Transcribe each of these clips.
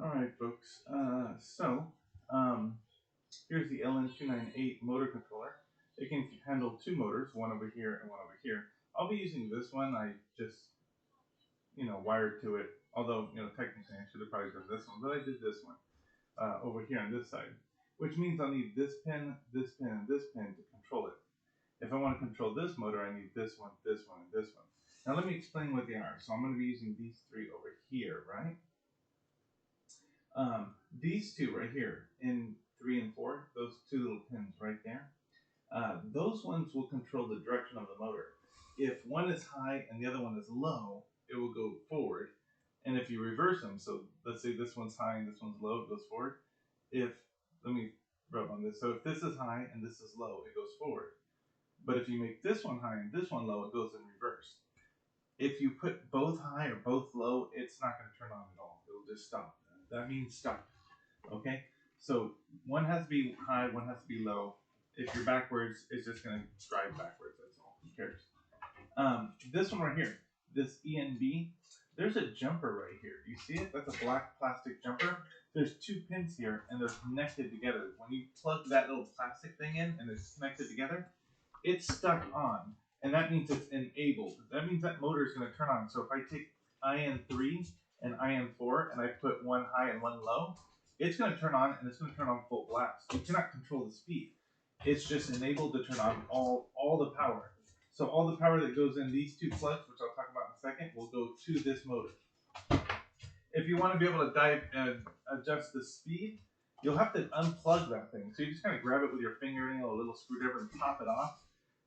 All right, folks. So here's the LN298 motor controller. It can handle two motors, one over here and one over here. I'll be using this one. I just, wired to it. Although, technically I should have probably done this one, but I did this one over here on this side, which means I'll need this pin, and this pin to control it. If I want to control this motor, I need this one, and this one. Now let me explain what they are. So I'm going to be using these three over here, right? These two right here in 3 and 4, those two little pins right there, those ones will control the direction of the motor. If one is high and the other one is low, it will go forward. And if you reverse them, so let's say this one's high and this one's low, it goes forward. Let me rub on this. So if this is high and this is low, it goes forward. But if you make this one high and this one low, it goes in reverse. If you put both high or both low, it's not going to turn on at all. It'll just stop. That means stop. Okay? So one has to be high, one has to be low. If you're backwards, it's just going to drive backwards. That's all. Who cares? This one right here, this ENB, there's a jumper right here. You see it? That's a black plastic jumper. There's two pins here, and they're connected together. When you plug that little plastic thing in and it's connected together, it's stuck on, and that means it's enabled. That means that motor is going to turn on. So if I take IN3 and IN4 and I put one high and one low, it's going to turn on, and it's going to turn on full blast. You cannot control the speed. It's just enabled to turn on all the power. So all the power that goes in these two plugs, which I'll talk about in a second, will go to this motor. If you want to be able to dive and adjust the speed, you'll have to unplug that thing. So you just kind of grab it with your fingernail, a little screwdriver, and pop it off.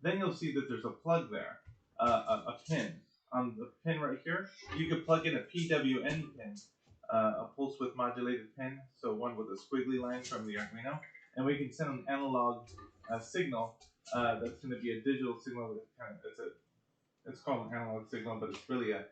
Then you'll see that there's a plug there, a pin. On the pin right here, you can plug in a PWN pin, a pulse width modulated pin, so one with a squiggly line from the Arduino, and we can send an analog signal that's going to be a digital signal. It's called an analog signal, but it's really a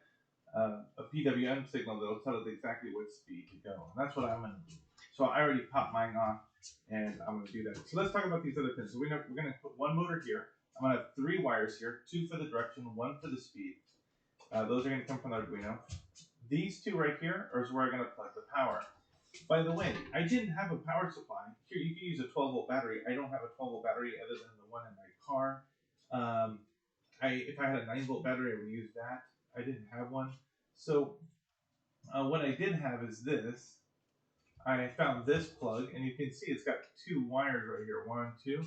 PWM signal that'll tell it exactly what speed to go. And that's what I'm going to do. So I already popped mine off, and I'm going to do that. So let's talk about these other pins. So we're going to put one motor here. I'm going to have 3 wires here, 2 for the direction, 1 for the speed. Those are going to come from the Arduino. These 2 right here are where I'm going to plug the power. By the way, I didn't have a power supply. Here, you can use a 12-volt battery. I don't have a 12-volt battery other than the one in my car. If I had a 9-volt battery, I would use that. I didn't have one. So what I did have is this. I found this plug, and you can see it's got 2 wires right here, 1, 2.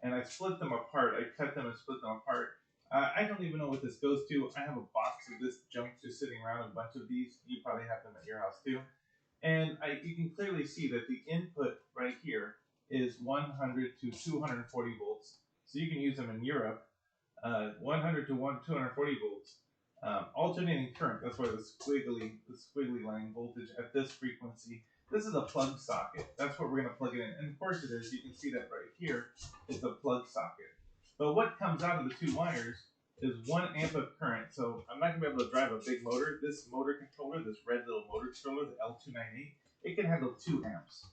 And I split them apart. I cut them and split them apart. I don't even know what this goes to. I have a box of this junk just sitting around, a bunch of these. You probably have them at your house too. And you can clearly see that the input right here is 100 to 240 volts. So you can use them in Europe. 100 to 240 volts. Alternating current, that's why the squiggly line voltage at this frequency. This is a plug socket. That's what we're going to plug it in. And of course it is. You can see that right here is a plug socket. But what comes out of the 2 wires is 1 amp of current. So I'm not going to be able to drive a big motor. This motor controller, this red little motor controller, the L298, it can handle 2 amps.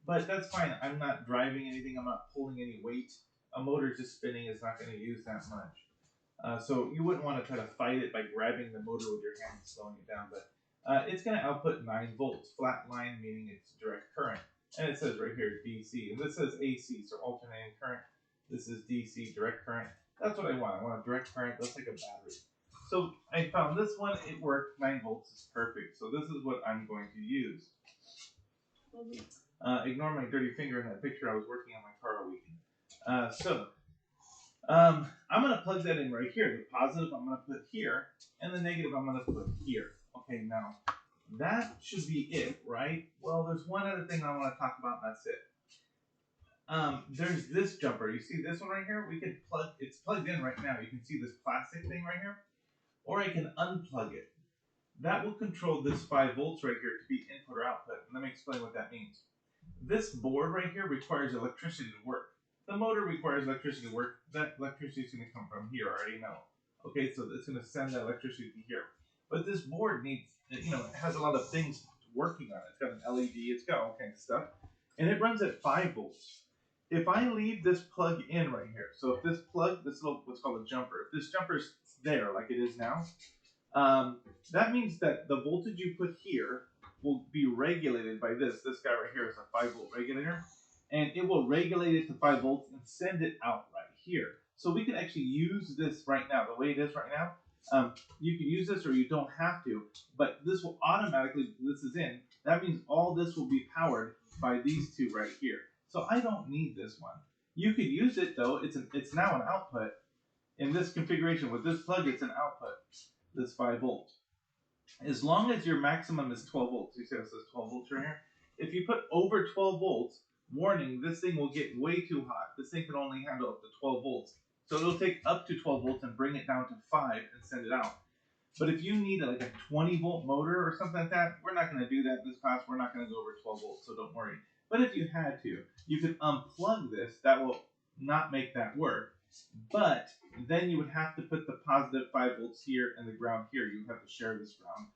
But that's fine. I'm not driving anything. I'm not pulling any weight. A motor just spinning is not going to use that much. So you wouldn't want to try to fight it by grabbing the motor with your hand and slowing it down. But it's going to output 9 volts, flat line, meaning it's direct current. And it says right here, DC. And this says AC, so alternating current. This is DC, direct current. That's what I want. I want a direct current. That's like a battery. So I found this one. It worked. 9 volts is perfect. So this is what I'm going to use. Ignore my dirty finger in that picture. I was working on my car all weekend. I'm going to plug that in right here. The positive I'm going to put here, and the negative I'm going to put here. Okay, now that should be it, right? Well, there's one other thing I want to talk about, and that's it. There's this jumper. You see this one right here? We can plug, it's plugged in right now. You can see this plastic thing right here. Or I can unplug it. That will control this 5 volts right here to be input or output. And let me explain what that means. This board right here requires electricity to work. The motor requires electricity to work. That electricity is going to come from here, I already know. Okay, so it's going to send that electricity to here. But this board needs, it has a lot of things working on it. It's got an LED, it's got all kinds of stuff. And it runs at 5 volts. If I leave this plug in right here, so if this plug, this little, what's called a jumper, if this jumper's there like it is now, that means that the voltage you put here will be regulated by this. This guy right here is a 5-volt regulator, and it will regulate it to 5 volts and send it out right here. So we can actually use this right now, the way it is right now. You can use this or you don't have to, but this will automatically, this is in, that means all this will be powered by these two right here. So I don't need this one. You could use it though, it's now an output. In this configuration, with this plug, it's an output, this 5 volt. As long as your maximum is 12 volts, you see it says 12 volts right here. If you put over 12 volts, warning, this thing will get way too hot. This thing can only handle up to 12 volts. So it'll take up to 12 volts and bring it down to 5 and send it out. But if you need like a 20 volt motor or something like that, we're not going to do that in this class. We're not going to go over 12 volts, so don't worry. But if you had to, you could unplug this. That will not make that work. But then you would have to put the positive 5 volts here and the ground here. You would have to share this ground.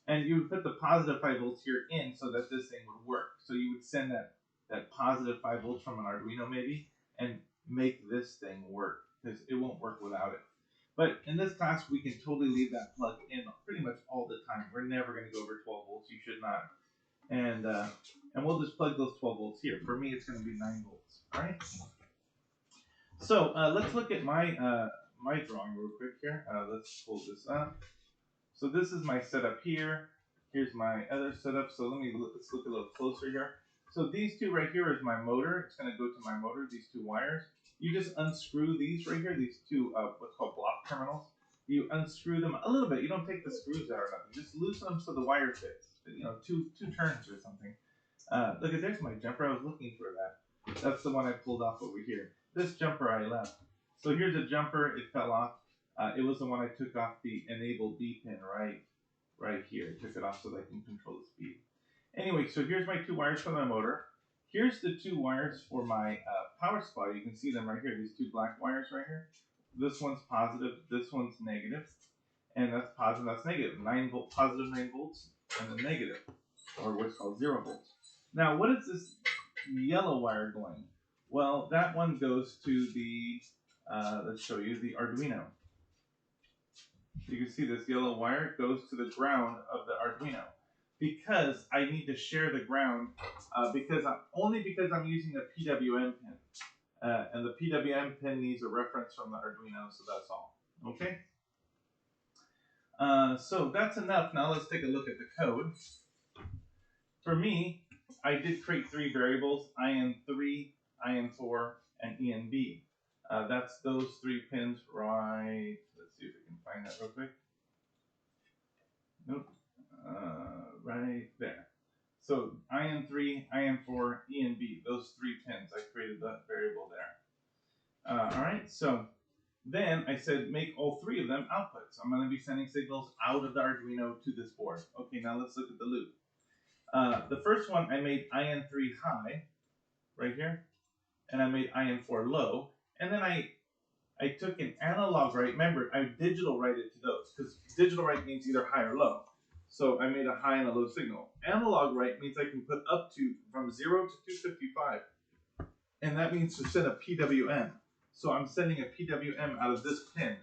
And you would put the positive 5 volts here in so that this thing would work. So you would send that positive 5 volts from an Arduino maybe and make this thing work, because it won't work without it. But in this class, we can totally leave that plugged in pretty much all the time. We're never going to go over 12 volts. You should not. And we'll just plug those 12 volts here. For me, it's going to be 9 volts. All right. So let's look at my my drawing real quick here. Let's pull this up. So this is my setup here. Here's my other setup. So let's look a little closer here. So these two right here is my motor. It's going to go to my motor, these two wires. You just unscrew these right here, these two what's called block terminals. You unscrew them a little bit. You don't take the screws out or nothing. Just loosen them so the wire fits. You know, two turns or something. Look, there's my jumper. I was looking for that. That's the one I pulled off over here. This jumper I left. So here's a jumper. It fell off. It was the one I took off the enable B pin right here. I took it off so that I can control the speed. Anyway, so here's my two wires for my motor. Here's the two wires for my power supply. You can see them right here, these two black wires right here. This one's positive, this one's negative. And that's positive, that's negative. 9 volt, positive 9 volts, and then negative, or what's called 0 volts. Now, what is this yellow wire going? Well, that one goes to the, let's show you, the Arduino. You can see this yellow wire goes to the ground of the Arduino. Because I need to share the ground, only because I'm using a PWM pin. And the PWM pin needs a reference from the Arduino, so that's all. Okay? So that's enough. Now let's take a look at the code. For me, I did create 3 variables, IN3, IN4, and ENB. That's those 3 pins right. Let's see if we can find that real quick. Nope. Right there. So IN3, IN4, ENB, those 3 pins. I created that variable there. All right, so then I said make all 3 of them outputs. I'm going to be sending signals out of the Arduino to this board. Okay, now let's look at the loop. The first one I made IN3 high, right here, and I made IN4 low, and then I took an analog write. Remember, I digital write it to those, because digital write means either high or low. So I made a high and a low signal. Analog write means I can put up to from 0 to 255. And that means to send a PWM. So I'm sending a PWM out of this pin,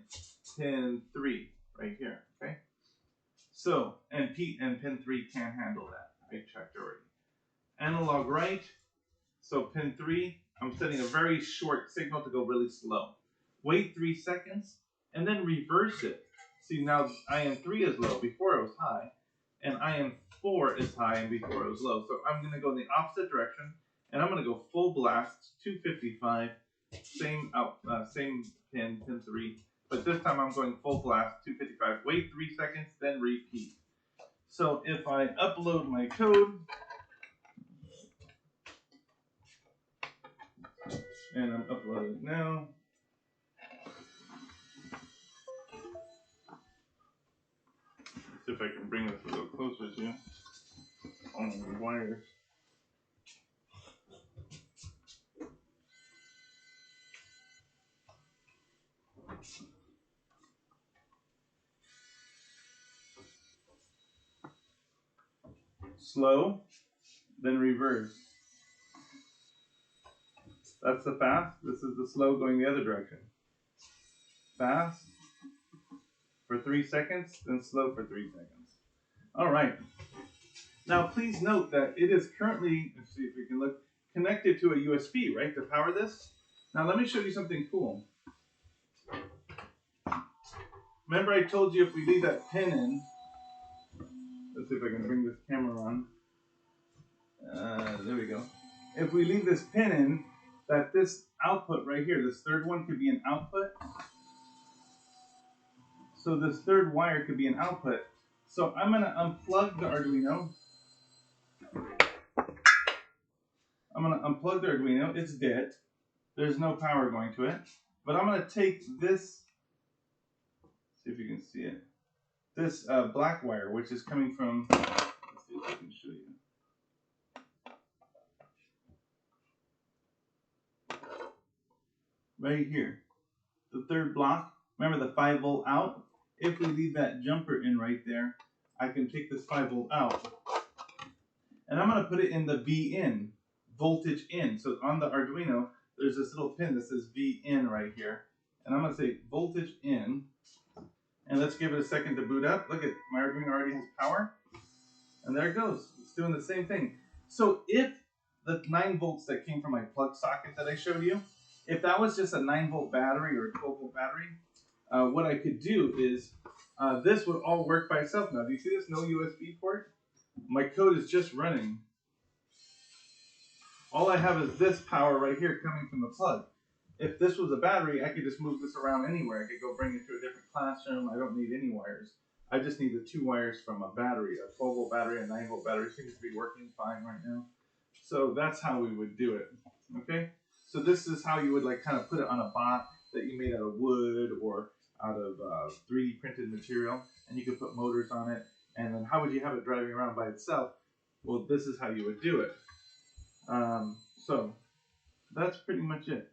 pin 3, right here. Okay? So, and pin 3 can handle that. I checked already. Analog write. So pin 3, I'm sending a very short signal to go really slow. Wait 3 seconds, and then reverse it. See, now IN3 is low, before it was high, and IN4 is high, and before it was low. So I'm going to go in the opposite direction, and I'm going to go full blast, 255, same pin 3, but this time I'm going full blast, 255. Wait 3 seconds, then repeat. So if I upload my code, and I'm uploading it now. See if I can bring this a little closer to you. On the wires. Slow, then reverse. That's the fast. This is the slow going the other direction. Fast for 3 seconds, then slow for 3 seconds. All right. Now please note that it is currently, let's see if we can look, connected to a USB, right, to power this. Now let me show you something cool. Remember I told you if we leave that pin in, let's see if I can bring this camera on. There we go. If we leave this pin in, that this output right here, this third one could be an output. So this third wire could be an output. So I'm going to unplug the Arduino. It's dead. There's no power going to it. But I'm going to take this, see if you can see it, this black wire, which is coming from, let's see if I can show you. Right here, the third block. Remember the 5-volt out? If we leave that jumper in right there, I can take this 5-volt out. And I'm going to put it in the V in, voltage in. So on the Arduino, there's this little pin that says V in right here. And I'm going to say voltage in. And let's give it a second to boot up. Look at my Arduino already has power. And there it goes. It's doing the same thing. So if the 9 volts that came from my plug socket that I showed you, if that was just a 9-volt battery or a 12-volt battery, what I could do is this would all work by itself now. Do you see this? No USB port. My code is just running. All I have is this power right here coming from the plug. If this was a battery, I could just move this around anywhere. I could go bring it to a different classroom. I don't need any wires. I just need the 2 wires from a battery, a 12-volt battery, a 9-volt battery. Seems to be working fine right now. So that's how we would do it. Okay? So this is how you would like kind of put it on a bot that you made out of wood or out of 3D printed material, and you could put motors on it. And then how would you have it driving around by itself? Well, this is how you would do it. So that's pretty much it.